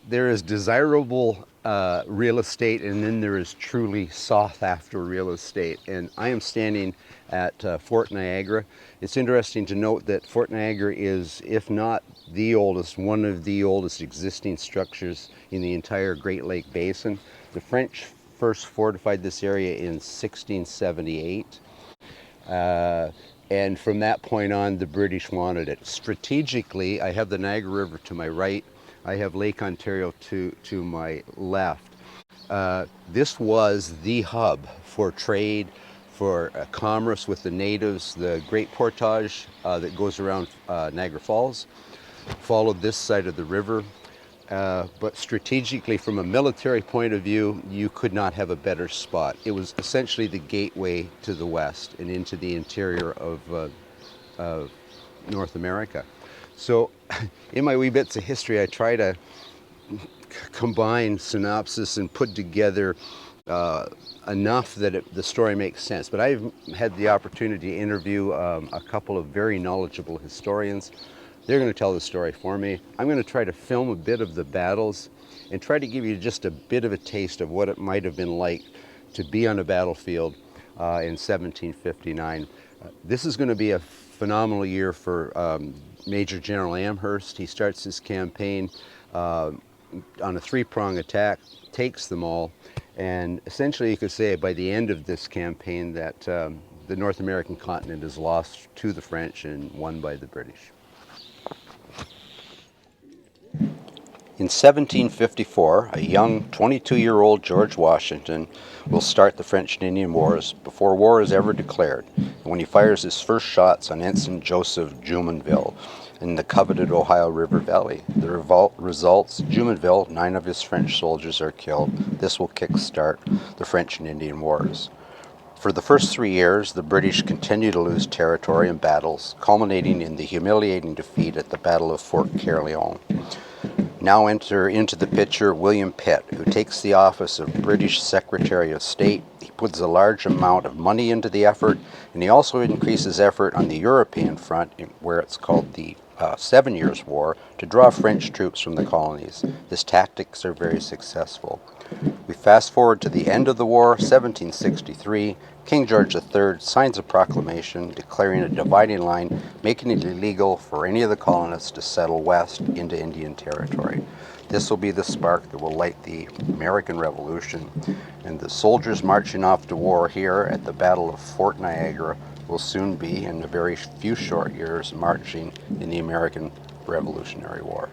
there is desirable real estate, and then there is truly sought after real estate. And I am standing at Fort Niagara. It's interesting to note that Fort Niagara is, if not the oldest, one of the oldest existing structures in the entire Great Lakes Basin. The French first fortified this area in 1678. And from that point on, the British wanted it. Strategically, I have the Niagara River to my right. I have Lake Ontario to my left. This was the hub for trade, for commerce with the natives. The Great Portage that goes around Niagara Falls followed this side of the river. But strategically, from a military point of view, you could not have a better spot. It was essentially the gateway to the west and into the interior of North America. So in my wee bits of history, I try to combine synopsis and put together enough that the story makes sense. But I've had the opportunity to interview a couple of very knowledgeable historians. They're going to tell the story for me. I'm going to try to film a bit of the battles and try to give you just a bit of a taste of what it might have been like to be on a battlefield in 1759. This is going to be a phenomenal year for Major General Amherst. He starts his campaign on a three-pronged attack, takes them all, and essentially you could say by the end of this campaign that the North American continent is lost to the French and won by the British. In 1754, a young 22-year-old George Washington will start the French and Indian Wars before war is ever declared, when he fires his first shots on Ensign Joseph Jumonville in the coveted Ohio River Valley. The revolt results, Jumonville, 9 of his French soldiers are killed. This will kickstart the French and Indian Wars. For the first 3 years, the British continue to lose territory in battles, culminating in the humiliating defeat at the Battle of Fort Carillon. Now enter into the picture William Pitt, who takes the office of British Secretary of State. He puts a large amount of money into the effort, and he also increases effort on the European front, where it's called the 7 Years' War, to draw French troops from the colonies. His tactics are very successful. We fast forward to the end of the war, 1763. King George III signs a proclamation declaring a dividing line, making it illegal for any of the colonists to settle west into Indian Territory. This will be the spark that will light the American Revolution, and the soldiers marching off to war here at the Battle of Fort Niagara will soon be, in a very few short years, marching in the American Revolutionary War.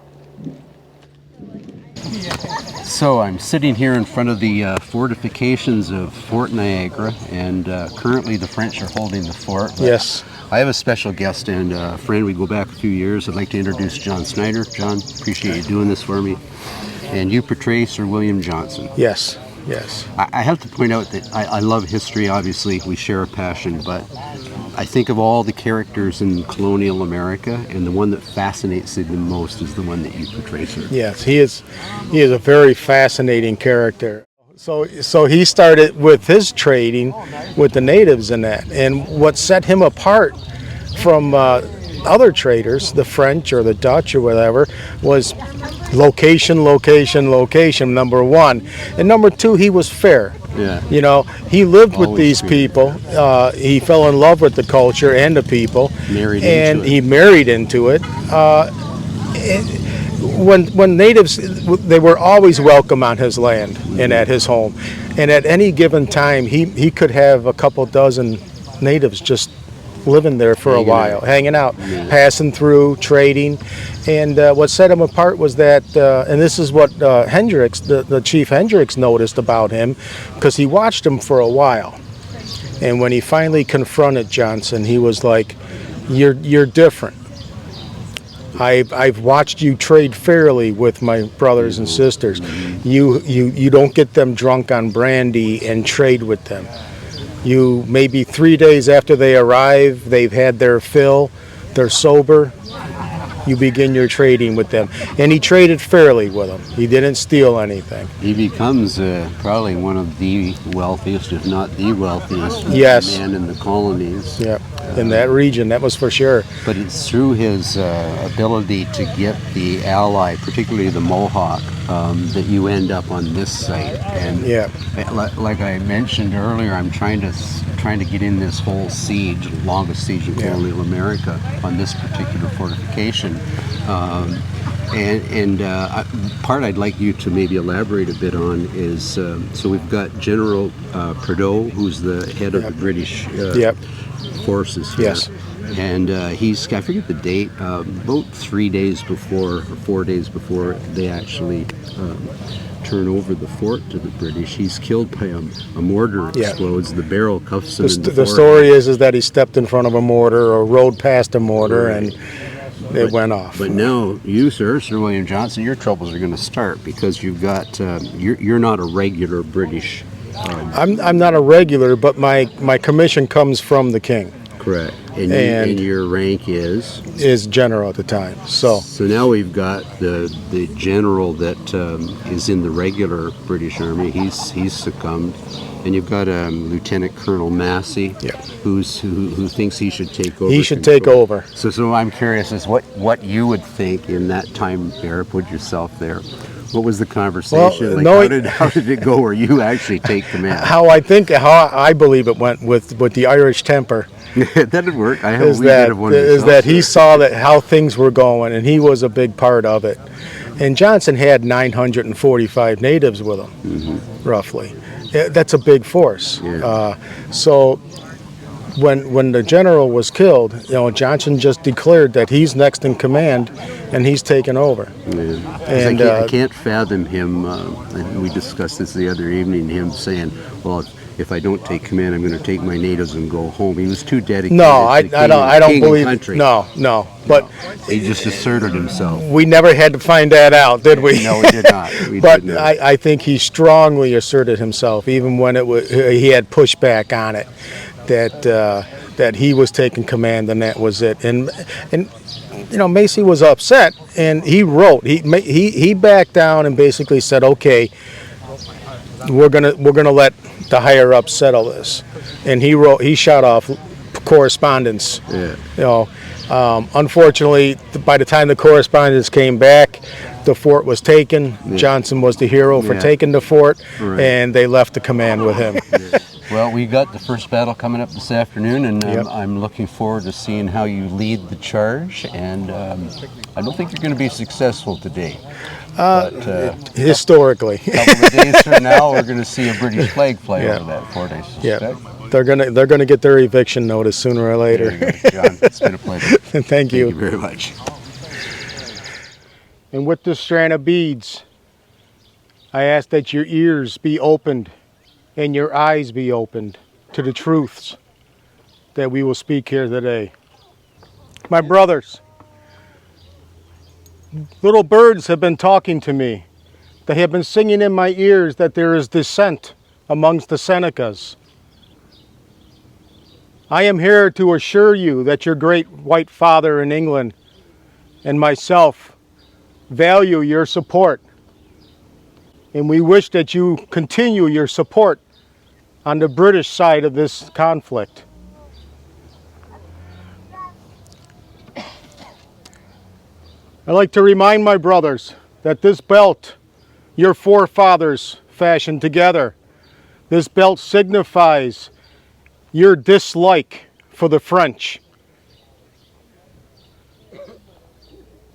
So I'm sitting here in front of the fortifications of Fort Niagara, and currently the French are holding the fort. Yes. I have a special guest and a friend. We go back a few years. I'd like to introduce John Sneider. John, appreciate you doing this for me. And you portray Sir William Johnson. Yes, yes. I have to point out that I love history, obviously. We share a passion, but I think of all the characters in colonial America, and the one that fascinates me the most is the one that you portray, sir. Yes, he is a very fascinating character. So he started with his trading with the natives and that, and what set him apart from other traders, the French or the Dutch or whatever, was location, number one. And number two, he was fair. Yeah. You know, he lived with these fair. people. He fell in love with the culture and the people. He married into it. When natives, they were always welcome on his land and at his home. And at any given time, he could have a couple dozen natives just living there for a while, hanging out, passing through, trading. And what set him apart was that, and this is what Hendricks, the Chief Hendricks, noticed about him, because he watched him for a while. And when he finally confronted Johnson, he was like, "You're different. I've watched you trade fairly with my brothers and sisters. You don't get them drunk on brandy and trade with them. You, maybe 3 days after they arrive, they've had their fill, they're sober, you begin your trading with them." And he traded fairly with them. He didn't steal anything. He becomes probably one of the wealthiest, if not the wealthiest, Yes. man in the colonies. Yeah. in that region, that was for sure. But it's through his ability to get the ally, particularly the Mohawk, that you end up on this site. And Yeah. like I mentioned earlier, I'm trying to get in this whole siege, longest siege in colonial America, on this particular fortification. Part I'd like you to maybe elaborate a bit on is, so we've got General Prideaux, who's the head of the British forces here. Yes. And he's, I forget the date, about 3 days before, or 4 days before they actually turn over the fort to the British, he's killed by a mortar explodes, the barrel cuffs him in the The story is that he stepped in front of a mortar or rode past a mortar, and it went off. But now you, Sir William Johnson, your troubles are going to start, because you've got, you're not a regular British. I'm not a regular, but my commission comes from the king. Correct. And your rank is general at the time. So now we've got the general that is in the regular British Army. He's succumbed, and you've got Lieutenant Colonel Massey, who thinks he should take over. He should take over. So I'm curious as what you would think in that time, Eric. Put yourself there. What was the conversation? Well, how did it go where you actually take command? How I believe it went with the Irish temper. That'd work. I have a wee bit of one myself. Is that he saw that how things were going, and he was a big part of it. And Johnson had 945 natives with him, roughly. That's a big force. Yeah. So when the general was killed, Johnson just declared that he's next in command, and he's taken over. Yeah. And I can't fathom him. And we discussed this the other evening. Him saying, "Well, if I don't take command, I'm going to take my natives and go home." He was too dedicated. No, I don't believe. Country. No. But he just asserted himself. We never had to find that out, did we? No, we did not. But I think he strongly asserted himself, even when he had pushback on it, that he was taking command and that was it. And Macy was upset, and he wrote. He backed down and basically said, "Okay, we're gonna let the higher ups settle this." And he shot off correspondence. Yeah. Unfortunately, by the time the correspondence came back, the fort was taken. Yeah. Johnson was the hero for taking the fort, and they left the command with him. Well, we got the first battle coming up this afternoon, and I'm looking forward to seeing how you lead the charge. And I don't think you're going to be successful today. Historically, a couple of days from now, we're going to see a British flag fly over that fort, I suspect. Yeah, they're gonna get their eviction notice sooner or later. John, it's been a pleasure. Thank you. Thank you very much. And with this strand of beads, I ask that your ears be opened and your eyes be opened to the truths that we will speak here today. My brothers, little birds have been talking to me. They have been singing in my ears that there is dissent amongst the Senecas. I am here to assure you that your great white father in England and myself value your support, and we wish that you continue your support on the British side of this conflict. I'd like to remind my brothers that this belt your forefathers fashioned together, this belt signifies your dislike for the French.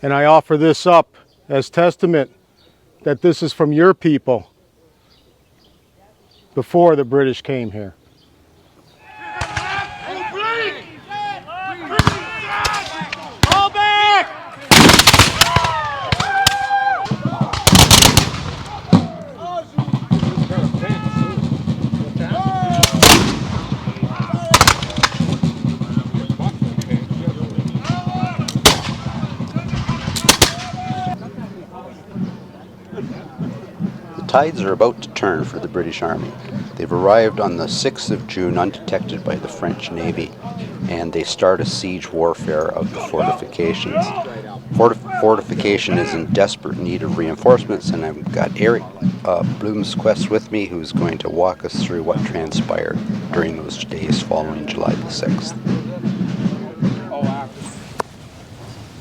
And I offer this up as testament that this is from your people before the British came here. Tides are about to turn for the British Army. They've arrived on the 6th of June undetected by the French Navy, and they start a siege warfare of the fortifications. Fortification is in desperate need of reinforcements, and I've got Eric Bloomquist with me, who's going to walk us through what transpired during those days following July the 6th.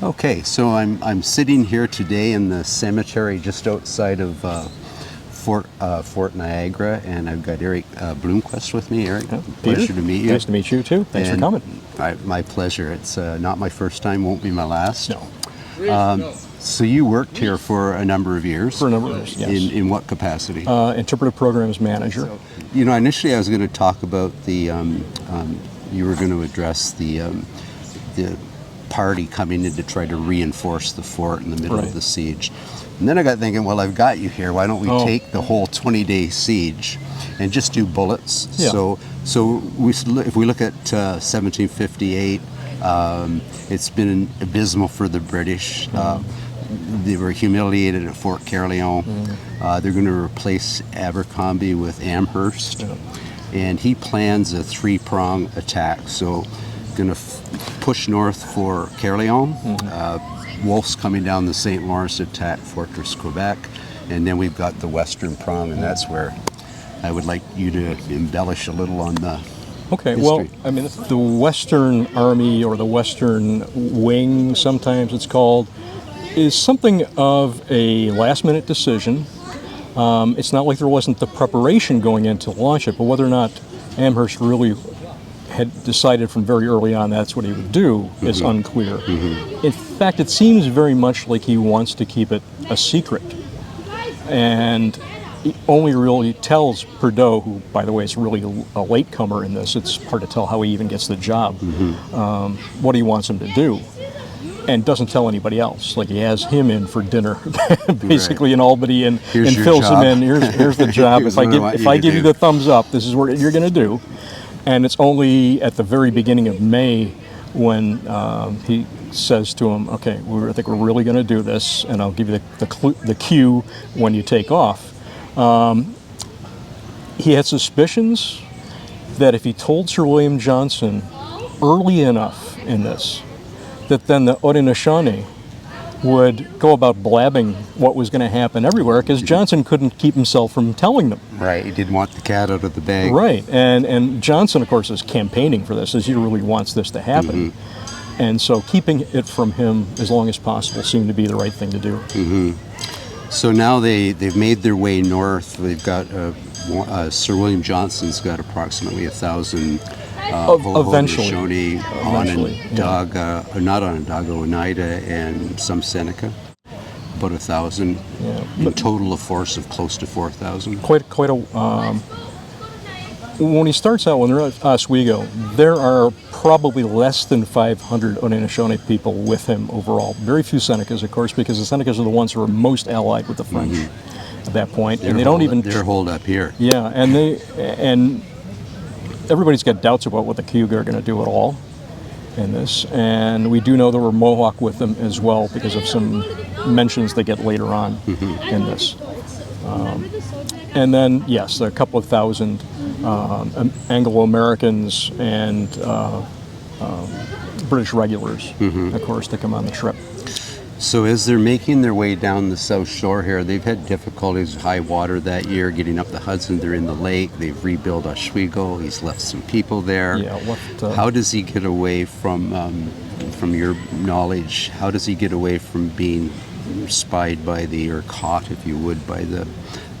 Okay, so I'm sitting here today in the cemetery just outside of Fort Niagara, and I've got Eric Bloomquist with me. Eric, pleasure to meet you. Nice to meet you too. Thanks for coming. My pleasure. It's not my first time, won't be my last. No. So you worked here for a number of years. For a number of years, yes. In what capacity? Interpretive programs manager. You know, initially I was going to talk about the. You were going to address the party coming in to try to reinforce the fort in the middle of the siege. And then I got thinking, well, I've got you here. Why don't we take the whole 20-day siege and just do bullets? Yeah. So if we look at 1758, it's been abysmal for the British. They were humiliated at Fort Caerleon. They're going to replace Abercrombie with Amherst. And he plans a three-pronged attack. So going to push north for Caerleon. Wolfe's coming down the St. Lawrence to attack Fortress Quebec. And then we've got the western prong, and that's where I would like you to embellish a little on the Okay, history. well, I mean, the Western Army, or the Western Wing, sometimes it's called, is something of a last-minute decision. It's not like there wasn't the preparation going in to launch it, but whether or not Amherst really had decided from very early on that's what he would do is unclear. In fact, it seems very much like he wants to keep it a secret. And he only really tells Prideaux, who, by the way, is really a latecomer in this. It's hard to tell how he even gets the job, what he wants him to do, and doesn't tell anybody else. Like, he has him in for dinner, basically, in Albany, and fills him in. Here's the job. If I give you the thumbs up, this is what you're going to do. And it's only at the very beginning of May when he says to him, okay, I think we're really going to do this, and I'll give you the cue when you take off. He had suspicions that if he told Sir William Johnson early enough in this, that then the Haudenosaunee would go about blabbing what was going to happen everywhere, because Johnson couldn't keep himself from telling them. Right, he didn't want the cat out of the bag. Right, and Johnson, of course, is campaigning for this, as he really wants this to happen. And so keeping it from him as long as possible seemed to be the right thing to do. So now they've made their way north. They've got Sir William Johnson's got approximately 1,000 eventually, Onondaga, not Onondaga, Oneida, and some Seneca. About 1,000. In total, a force of close to 4,000. Quite a. When he starts out, when they're at Oswego, there are probably less than 500 Haudenosaunee people with him overall. Very few Senecas, of course, because the Senecas are the ones who are most allied with the French at that point, and they don't even. They're holed up here. Yeah, and everybody's got doubts about what the Cayuga are going to do at all in this, and we do know there were Mohawk with them as well because of some mentions they get later on in this. And then, yes, a couple of thousand Anglo-Americans and British regulars, of course, to come on the trip. So as they're making their way down the south shore here, they've had difficulties with high water that year, getting up the Hudson. They're in the lake. They've rebuilt Oswego. He's left some people there. Yeah, how does he get away from your knowledge, how does he get away from being spied by or caught, if you would, by the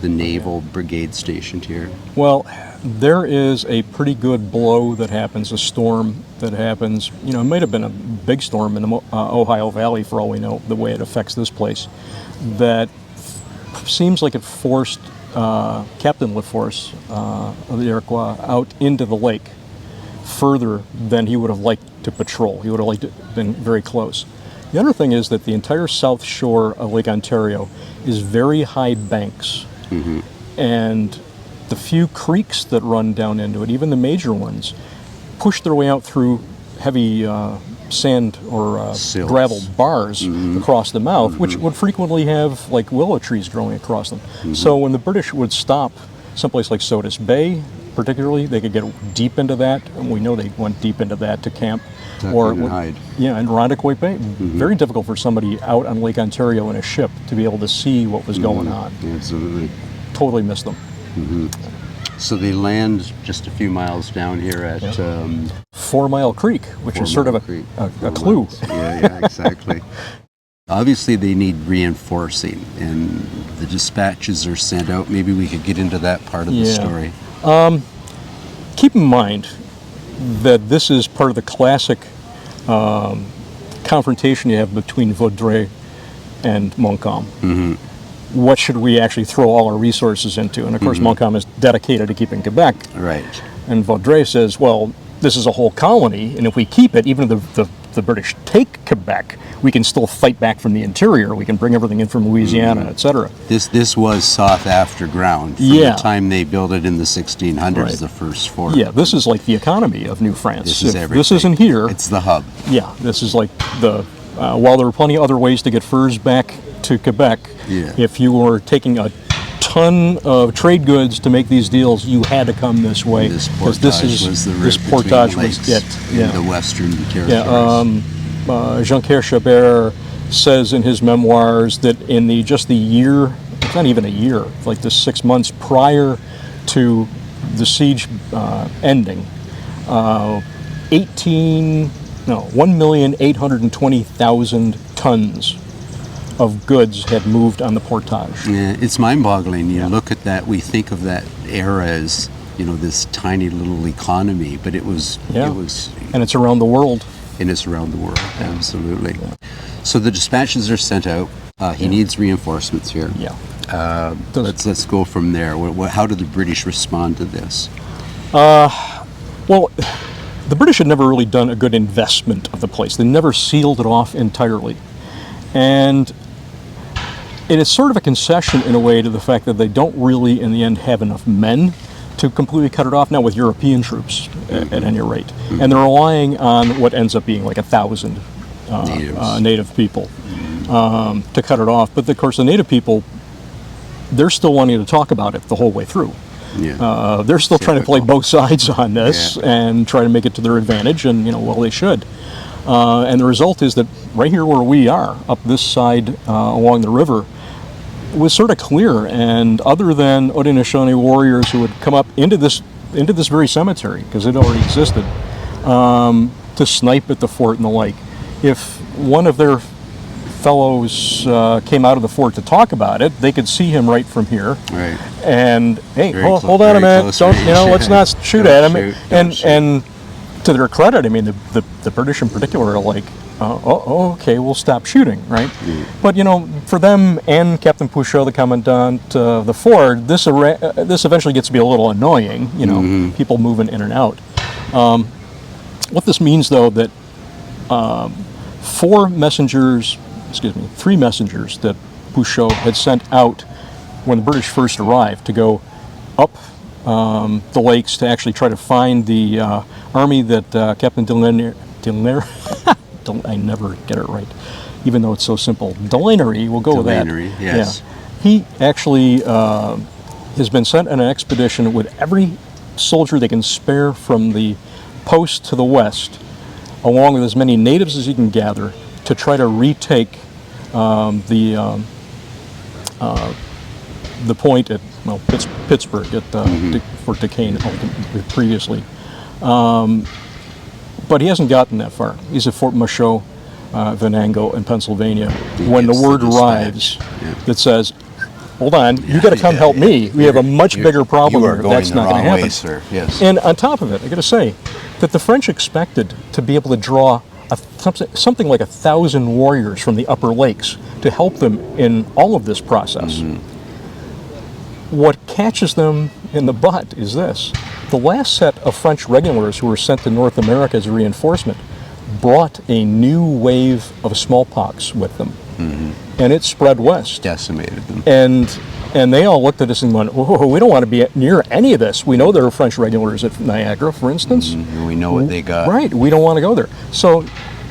naval brigade stationed here? Well, there is a pretty good blow that happens, a storm that happens. You know, it might have been a big storm in the Ohio Valley, for all we know, the way it affects this place, that seems like it forced Captain LaForce of the Iroquois out into the lake further than he would have liked to patrol. He would have liked to have been very close. The other thing is that the entire south shore of Lake Ontario is very high banks. And the few creeks that run down into it, even the major ones, push their way out through heavy sand or gravel bars across the mouth, which would frequently have like willow trees growing across them. So when the British would stop someplace like Sodus Bay, particularly, they could get deep into that, and we know they went deep into that to camp. And Irondequoit Bay. Very difficult for somebody out on Lake Ontario in a ship to be able to see what was going on. Absolutely. Totally missed them. So they land just a few miles down here at 4 Mile Creek, which is sort of a clue. Yeah, exactly. Obviously, they need reinforcing, and the dispatches are sent out. Maybe we could get into that part of the story. Keep in mind that this is part of the classic confrontation you have between Vaudreuil and Montcalm. Mm-hmm. What should we actually throw all our resources into? And of course, Montcalm is dedicated to keeping Quebec. Right. And Vaudreuil says, well, this is a whole colony, and if we keep it, even if the British take Quebec, we can still fight back from the interior. We can bring everything in from Louisiana, etc. This was sought after ground from the time they built it in the 1600s, the first fort. Yeah, this is like the economy of New France. This is everything. This isn't here. It's the hub. Yeah, this is like while there were plenty of other ways to get furs back to Quebec, if you were taking a ton of trade goods to make these deals, you had to come this way. This portage was the route between the western territories. Jean-Pierre Chabert says in his memoirs that in the year, it's not even a year, like the 6 months prior to the siege ending, 1,820,000 tons of goods had moved on the portage. Yeah, it's mind-boggling. You look at that, we think of that era as, this tiny little economy, but it was, and it's around the world. And it's around the world, absolutely. Yeah. So the dispatches are sent out. He needs reinforcements here. Yeah. Let's go from there. How did the British respond to this? Well, the British had never really done a good investment of the place. They never sealed it off entirely. And it is sort of a concession in a way to the fact that they don't really, in the end, have enough men to completely cut it off now with European troops, at any rate. Mm-hmm. And they're relying on what ends up being like 1,000 native people to cut it off. But of course, the native people, they're still wanting to talk about it the whole way through. Yeah. They're still trying to play both sides on this and try to make it to their advantage, and they should. And the result is that right here where we are, up this side along the river, was sort of clear, and other than Haudenosaunee warriors who would come up into this very cemetery, because it already existed, to snipe at the fort and the like, if one of their fellows came out of the fort to talk about it, they could see him right from here. Right. And hey, hold on a minute, don't let's not shoot at him. And to their credit, I mean, the British in particular are like, okay, we'll stop shooting, right? Mm. But for them and Captain Pouchot, the commandant of the fort, this eventually gets to be a little annoying. People moving in and out. What this means, though, that 3 messengers that Pouchot had sent out when the British first arrived to go up the lakes to actually try to find the army that Captain Delaney, I never get it right, even though it's so simple. Delaney, we'll go with that. Yes. Yeah. He actually has been sent on an expedition with every soldier they can spare from the post to the west, along with as many natives as he can gather, to try to retake the point at Pittsburgh at Fort Duquesne previously. But he hasn't gotten that far. He's at Fort Michaud, Venango in Pennsylvania. When the word arrives that says, hold on, you got to come help me. We have a much bigger problem here. That's not going to happen. Sir. Yes. And on top of it, I got to say that the French expected to be able to draw something like 1,000 warriors from the upper lakes to help them in all of this process. Mm-hmm. What catches them in the butt is this. The last set of French regulars who were sent to North America as a reinforcement brought a new wave of smallpox with them. Mm-hmm. And it spread west. Decimated them. And they all looked at us and went, oh, we don't want to be near any of this. We know there are French regulars at Niagara, for instance. Mm-hmm. We know what they got. Right, we don't want to go there. So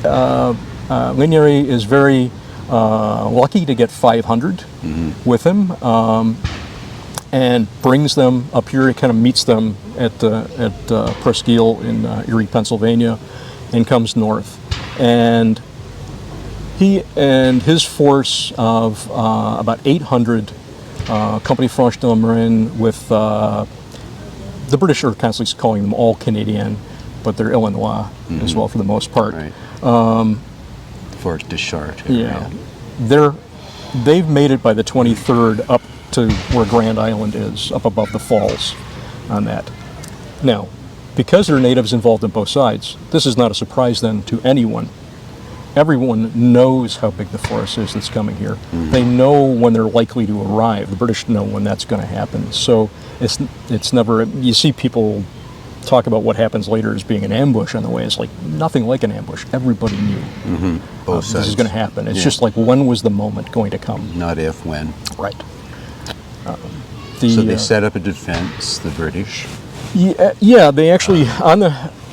Lignery is very lucky to get 500 with him. And brings them up here. He kind of meets them at Presqu'île in Erie, Pennsylvania, and comes north. And he and his force of about 800 Compagnie Franche de la Marine with the British are constantly calling them all Canadian, but they're Illinois as well for the most part. Right. Fort de Chartres. Yeah, they've made it by the 23rd up to where Grand Island is, up above the falls on that. Now, because there are natives involved on both sides, this is not a surprise then to anyone. Everyone knows how big the forest is that's coming here. They know when they're likely to arrive. The British know when that's going to happen. So it's never, you see people talk about what happens later as being an ambush on the way. It's like nothing like an ambush. Everybody knew Both sides. this is going to happen. It's just like, when was the moment going to come? Not if, when. Right. So they set up a defense, the British. Yeah, they actually, on the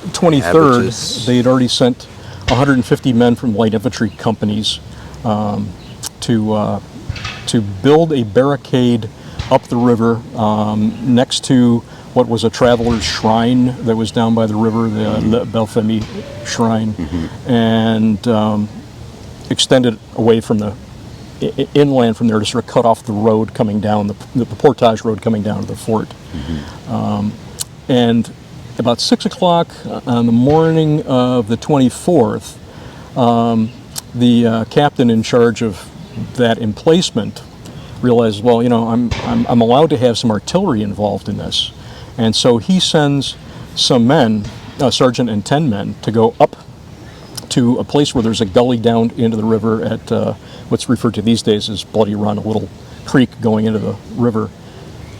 23rd, Habitus. they had already sent 150 men from light infantry companies to build a barricade up the river next to what was a traveler's shrine that was down by the river, the Belle Famille shrine, and extended away from the inland from there to sort of cut off the road coming down, the portage road coming down to the fort. And about 6 o'clock on the morning of the 24th, the captain in charge of that emplacement realizes, well, you know, I'm allowed to have some artillery involved in this. And so he sends some men, a sergeant and 10 men, to go up to a place where there's a gully down into the river at what's referred to these days as Bloody Run, a little creek going into the river,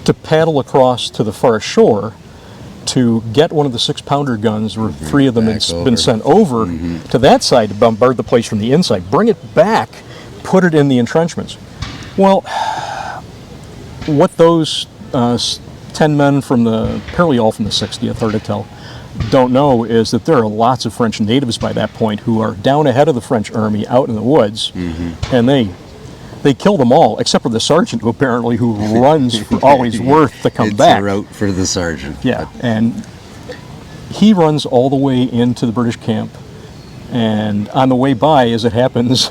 to paddle across to the far shore to get one of the 6-pounder guns, where 3 of them had been sent over to that side to bombard the place from the inside, bring it back, put it in the entrenchments. Well, what those 10 men from apparently all from the 60th, hard to tell, don't know is that there are lots of French natives by that point who are down ahead of the French army out in the woods, and they kill them all except for the sergeant, who apparently runs for all he's worth to come back. It's a route for the sergeant. Yeah, and he runs all the way into the British camp, and on the way by, as it happens,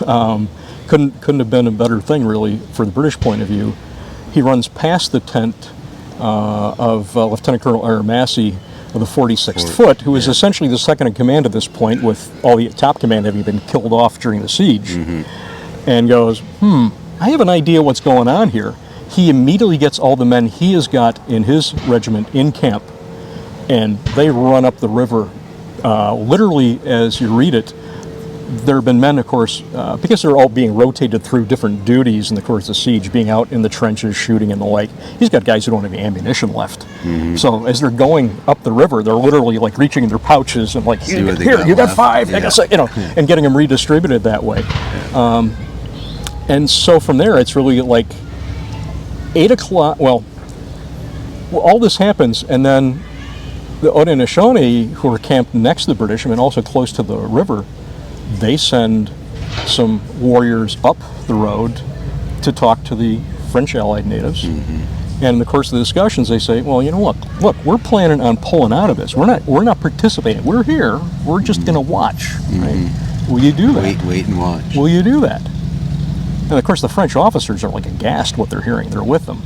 couldn't have been a better thing really for the British point of view. He runs past the tent of Lieutenant Colonel Aaron Massey of the 46th Foot, who is essentially the second in command at this point, with all the top command having been killed off during the siege, and goes, I have an idea what's going on here. He immediately gets all the men he has got in his regiment in camp, and they run up the river. Literally, as you read it, there have been men, of course, because they're all being rotated through different duties in the course of the siege, being out in the trenches, shooting and the like. He's got guys who don't have any ammunition left. So as they're going up the river, they're literally like reaching in their pouches and like, here, you got 5, I got 6, you know, and getting them redistributed that way. And so from there, it's really like 8 o'clock. Well, all this happens, and then the Haudenosaunee, who are camped next to the British, and also close to the river, they send some warriors up the road to talk to the French allied natives. And in the course of the discussions, they say, well, you know, look, we're planning on pulling out of this. We're not participating. We're here. We're just going to watch. Right? Will you do that? Wait and watch. Will you do that? And of course, the French officers are like aghast what they're hearing. They're with them.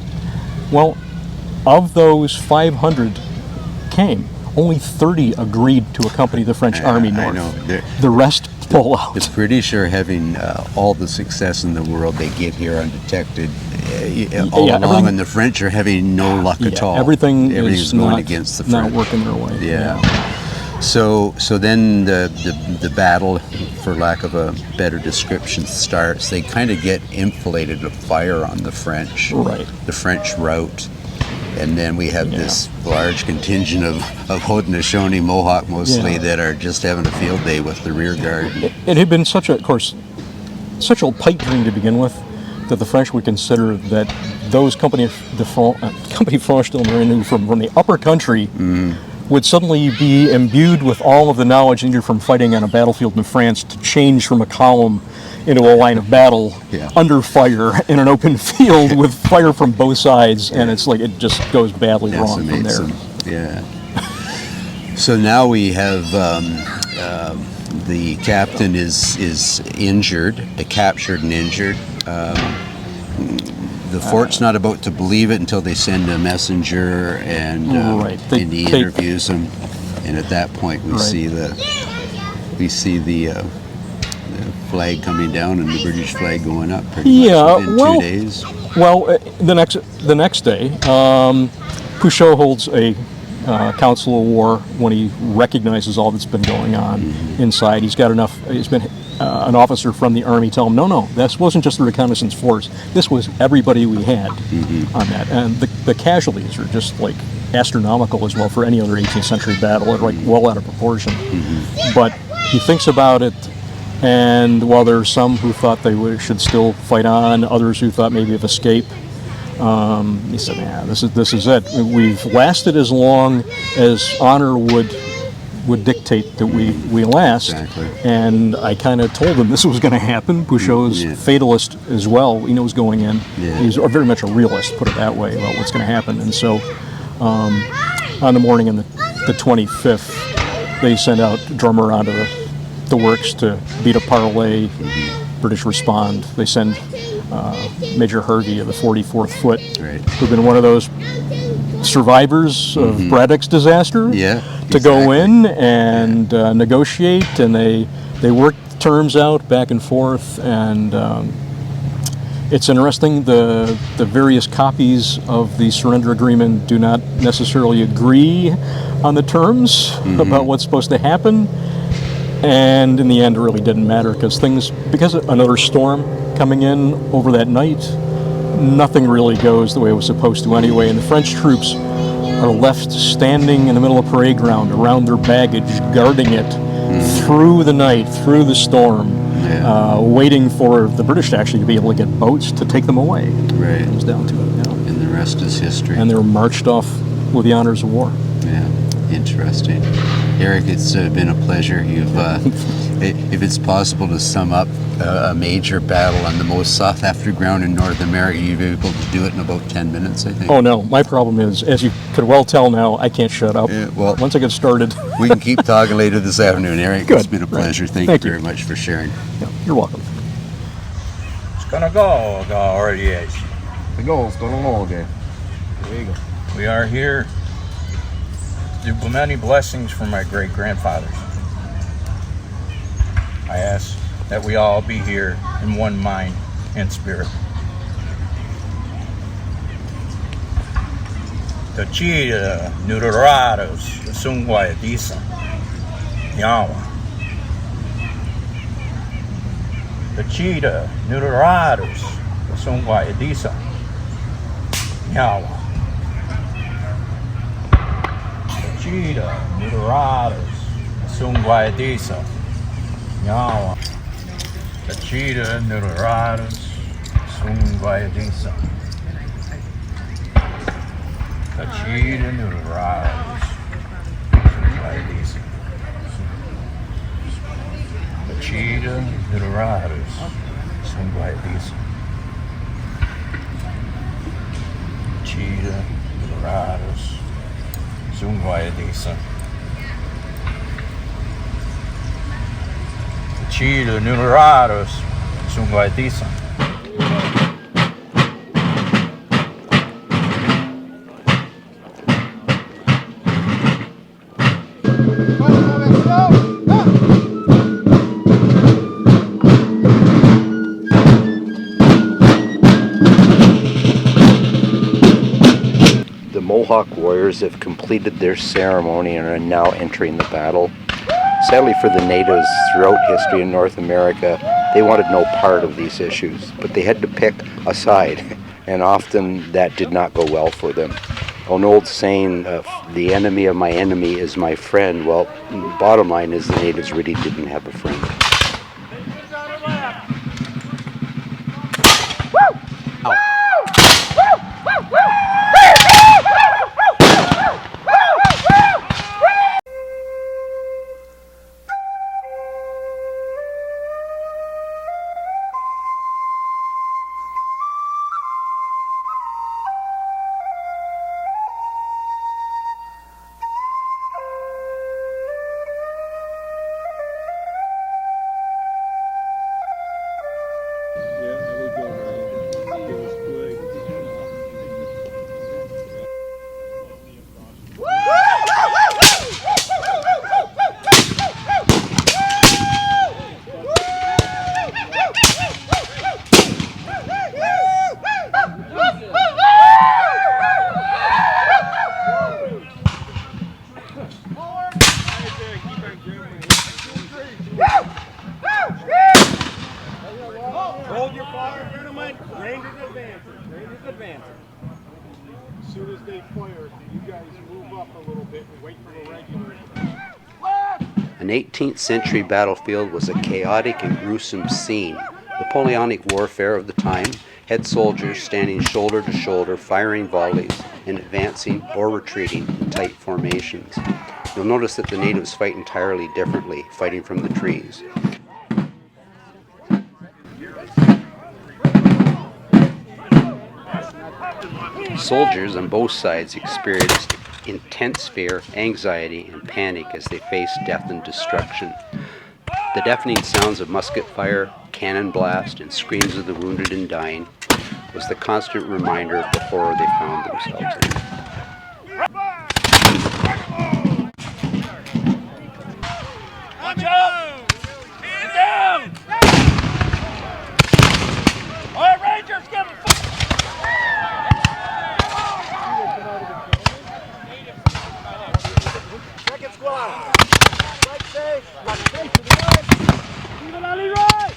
Well, of those 500 came, only 30 agreed to accompany the French army north. The rest pull out. The British are having all the success in the world. They get here undetected all along, and the French are having no luck at all. Everything's going against the French. Not working their way. Yeah. So then the battle, for lack of a better description, starts. They kind of get inflated with fire on the French. Right. The French rout. And then we have this large contingent of Haudenosaunee, Mohawk mostly, that are just having a field day with the rear guard. It had been such a pipe dream to begin with, that the French would consider that those Compagnie Franche de Marine from the upper country would suddenly be imbued with all of the knowledge needed from fighting on a battlefield in France to change from a column into a line of battle under fire in an open field with fire from both sides, and it's like it just goes badly wrong from there. So now we have the captain is injured, captured and injured. The fort's not about to believe it until they send a messenger and Right. and he interviews him, and at that point we Right. see the flag coming down and the British flag going up pretty much within 2 days. Well, the next day, Pouchot holds a council of war when he recognizes all that's been going on inside. He's got enough. He's been an officer from the army tell him, no, this wasn't just the reconnaissance force. This was everybody we had on that, and the casualties are just like astronomical as well for any other 18th century battle, like well out of proportion. But he thinks about it. And while there are some who thought they should still fight on, others who thought maybe of escape, he said, "Yeah, this is it. We've lasted as long as honor would dictate that we last." Exactly. And I kind of told him this was going to happen. Pouchot's fatalist as well. He knows going in. Yeah. He's very much a realist, put it that way, about what's going to happen. And so, on the morning of the 25th, they sent out drummer onto the works to beat a parley. British respond. They send Major Harvey of the 44th Foot, Right. who've been one of those survivors of Braddock's disaster, to go in and negotiate, and they work terms out back and forth, and it's interesting. The various copies of the surrender agreement do not necessarily agree on the terms about what's supposed to happen. And in the end, it really didn't matter because another storm coming in over that night, nothing really goes the way it was supposed to anyway. And the French troops are left standing in the middle of parade ground around their baggage, guarding it through the night, through the storm, waiting for the British actually to be able to get boats to take them away. Right. It was down to it. Yeah. And the rest is history. And they were marched off with the honors of war. Yeah, interesting. Eric, it's been a pleasure. You've, if it's possible to sum up a major battle on the most sought-after ground in North America, you'd be able to do it in about 10 minutes, I think. Oh no, my problem is, as you could well tell now, I can't shut up. Yeah, well, once I get started. We can keep talking later this afternoon, Eric. Good. It's been a pleasure. Right. Thank you very much for sharing. Yeah, you're welcome. It's gonna go already. The goal's going along again. There you go. We are here to do many blessings for my great-grandfathers. I ask that we all be here in one mind and spirit. Tachida, Nuderados, Sungwayadisa, Yawa. Tachida, Nuderados, Sungwayadisa, Yawa. Tachida, Nuderados, Sungwayadisa, Yawa. Tachida, Nuderados, Sungwayadisa. Tachida, Nuderados, Sungwayadisa. Tachida, Nuderados, Sungwayadisa. Tachida, Nuderados, Sungwayadisa. Tachida, Nuderados, Sungwayadisa. The Mohawk warriors have completed their ceremony and are now entering the battle. Sadly for the natives throughout history in North America, they wanted no part of these issues, but they had to pick a side, and often that did not go well for them. An old saying, the enemy of my enemy is my friend. Well, bottom line is the natives really didn't have a friend. they fire, so you guys move up a little bit and wait for the regulars. An 18th century battlefield was a chaotic and gruesome scene. Napoleonic warfare of the time had soldiers standing shoulder to shoulder, firing volleys and advancing or retreating in tight formations. You'll notice that the natives fight entirely differently, fighting from the trees. Soldiers on both sides experienced intense fear, anxiety, and panic as they faced death and destruction. The deafening sounds of musket fire, cannon blast, and screams of the wounded and dying was the constant reminder of the horror they found themselves in. Watch out! Get down! All right, Rangers, give them second squad. Right safe. Right to the right. Even on the right.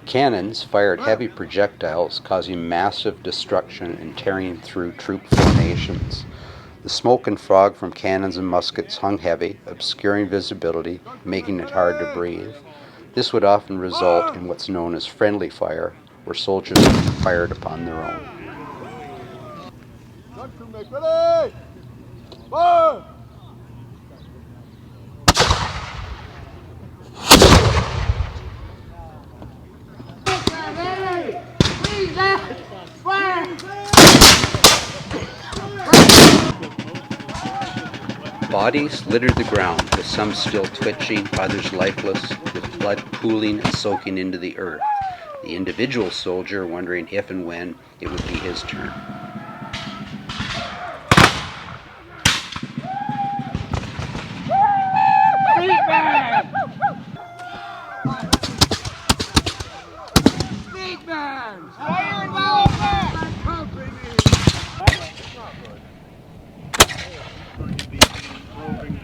Cannons fired heavy projectiles, causing massive destruction and tearing through troop formations. The smoke and fog from cannons and muskets hung heavy, obscuring visibility, making it hard to breathe. This would often result in what's known as friendly fire, where soldiers fired upon their own. Ready! Fire! Bodies littered the ground, with some still twitching, others lifeless, with blood pooling and soaking into the earth. The individual soldier wondering if and when it would be his turn.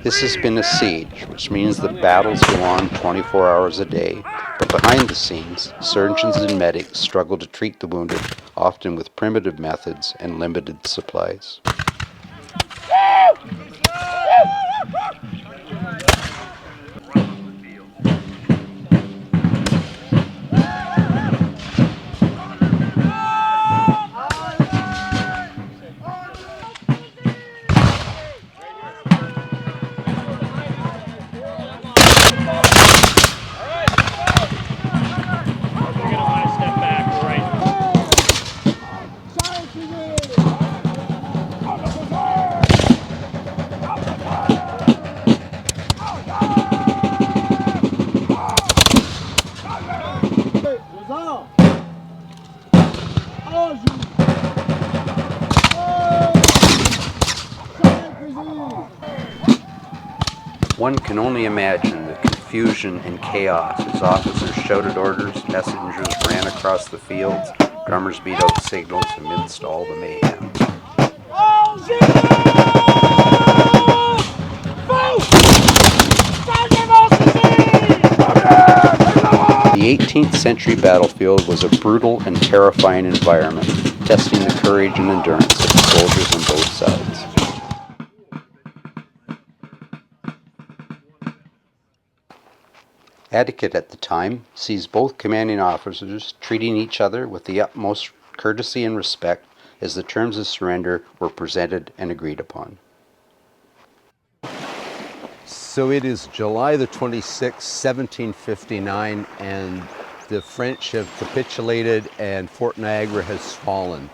This has been a siege, which means the battles go on 24 hours a day, but behind the scenes, surgeons and medics struggle to treat the wounded, often with primitive methods and limited supplies. One can only imagine the confusion and chaos as officers shouted orders, messengers ran across the fields, drummers beat out signals amidst all the mayhem. The 18th century battlefield was a brutal and terrifying environment, testing the courage and endurance of the soldiers on both sides. Etiquette at the time sees both commanding officers treating each other with the utmost courtesy and respect as the terms of surrender were presented and agreed upon. So it is July the 26th, 1759, and the French have capitulated and Fort Niagara has fallen.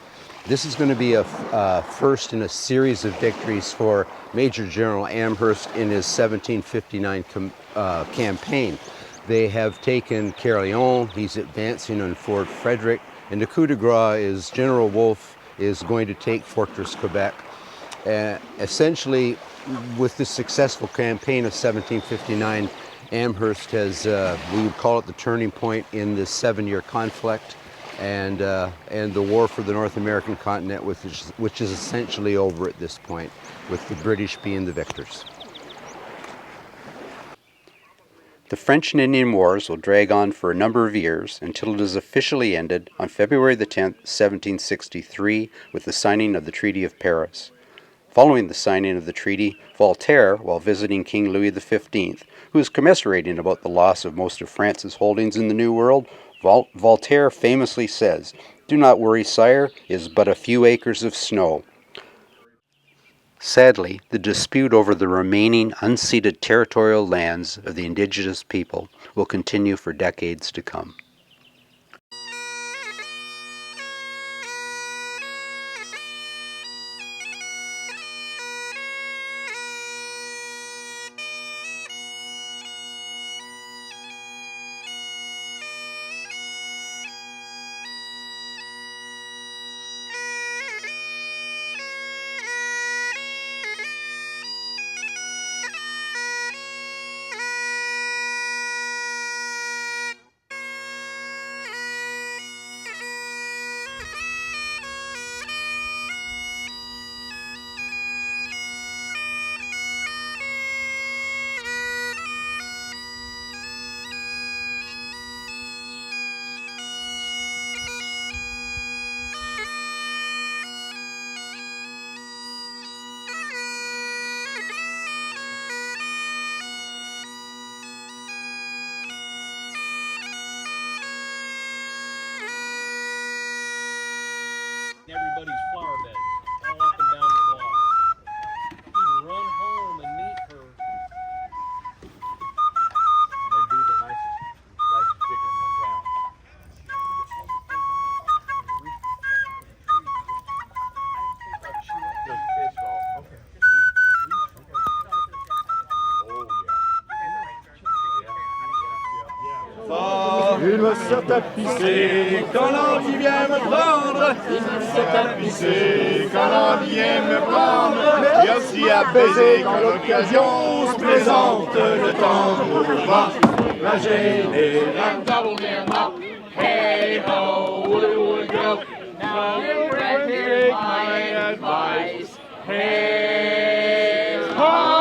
This is going to be a first in a series of victories for Major General Amherst in his 1759 campaign. They have taken Carillon, he's advancing on Fort Frederick, and the coup de grace is General Wolfe is going to take Fortress Quebec. Essentially, with the successful campaign of 1759, Amherst has, we would call it the turning point in this 7-year conflict, and the war for the North American continent, which is essentially over at this point, with the British being the victors. The French and Indian Wars will drag on for a number of years until it is officially ended on February the 10th, 1763, with the signing of the Treaty of Paris. Following the signing of the treaty, Voltaire, while visiting King Louis XV, who is commiserating about the loss of most of France's holdings in the New World, Voltaire famously says, "Do not worry, sire, it is but a few acres of snow." Sadly, the dispute over the remaining unceded territorial lands of the Indigenous people will continue for decades to come. Everybody's flower beds all up and down the block. He'd run home and meet her. And be the nicest chicken in town. Just pissed off. Okay. Oh yeah. Il me s'est tapissé quand l'envie vient me prendre. Il me s'est tapissé quand l'envie vient me prendre. Il y a aussi à baiser quand l'occasion se présente. Le tambour va, la générale. Double him up, hey ho, woolly woolly girl. Now you can take my advice. Hey ho.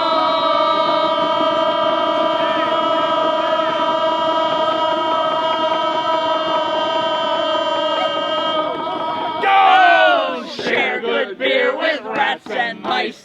Share good beer with rats and mice.